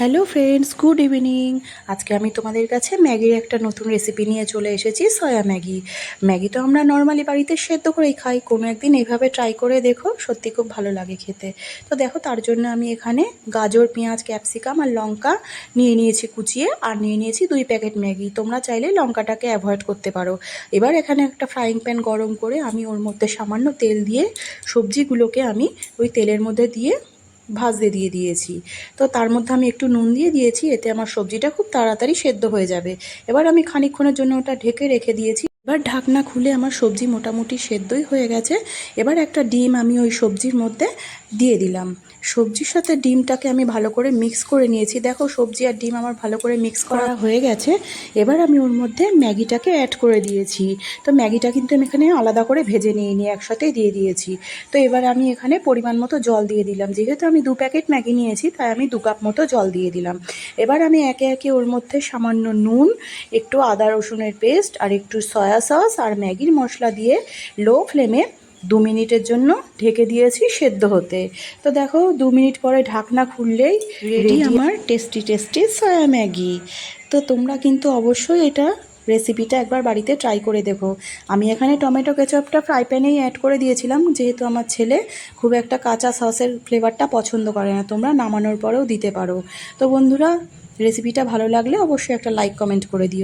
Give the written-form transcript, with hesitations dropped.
Hello friends, good evening. আজকে আমি তোমাদের কাছে ম্যাগির একটা নতুন রেসিপি নিয়ে চলে এসেছি, সয়া ম্যাগি। ম্যাগি তো আমরা নর্মালি বাড়িতে সেদ্ধ করেই খাই, কোনো একদিন এইভাবে ট্রাই করে দেখো, সত্যি খুব ভালো লাগে খেতে। তো দেখো, তার জন্য আমি এখানে গাজর, পেঁয়াজ, ক্যাপসিকাম আর লঙ্কা নিয়ে নিয়েছি কুচিয়ে, আর নিয়ে নিয়েছি 2 প্যাকেট ম্যাগি। তোমরা চাইলে লঙ্কাটাকে অ্যাভয়েড করতে পারো। এবার এখানে একটা ফ্রাইং প্যান গরম করে আমি ওর মধ্যে সামান্য তেল দিয়ে সবজিগুলোকে আমি ওই তেলের মধ্যে দিয়ে ভাজতে দিয়ে দিয়েছি। তো তার মধ্যে আমি একটু নুন দিয়ে দিয়েছি, এতে আমার সবজিটা খুব তাড়াতাড়ি সেদ্ধ হয়ে যাবে। এবার আমি খানিকক্ষণের জন্য ওটা ঢেকে রেখে দিয়েছি। এবার ঢাকনা খুলে আমার সবজি মোটামুটি সেদ্ধই হয়ে গেছে। এবার একটা ডিম আমি ওই সবজির মধ্যে দিয়ে দিলাম। সবজির সাথে ডিমটাকে আমি ভালো করে মিক্স করে নিয়েছি। দেখো, সবজি আর ডিম আমার ভালো করে মিক্স করা হয়ে গেছে। এবার আমি ওর মধ্যে ম্যাগিটাকে অ্যাড করে দিয়েছি। তো ম্যাগিটা কিন্তু আমি এখানে আলাদা করে ভেজে নিয়ে একসাথেই দিয়ে দিয়েছি। তো এবার আমি এখানে পরিমাণ মতো জল দিয়ে দিলাম। যেহেতু আমি 2 প্যাকেট ম্যাগি নিয়েছি, তাই আমি 2 কাপ মতো জল দিয়ে দিলাম। এবার আমি একে একে ওর মধ্যে সামান্য নুন, একটু আদা রসুনের পেস্ট আর একটু সয়া সস আর ম্যাগির মশলা দিয়ে লো ফ্লেমে 2 মিনিটের জন্য ঢেকে দিয়েছি সেদ্ধ হতে। তো দেখো, 2 মিনিট পরে ঢাকনা খুললেই রেডি আমার টেস্টি টেস্টি সয়া ম্যাগি। তো তোমরা কিন্তু অবশ্যই এটা রেসিপিটা একবার বাড়িতে ট্রাই করে দেখো। আমি এখানে টমেটো কেচাপটা ফ্রাই প্যানেই অ্যাড করে দিয়েছিলাম, যেহেতু আমার ছেলে খুব একটা কাঁচা সসের ফ্লেভারটা পছন্দ করে না। তোমরা নামানোর পরেও দিতে পারো। তো বন্ধুরা, রেসিপিটা ভালো লাগলে অবশ্যই একটা লাইক কমেন্ট করে দিও।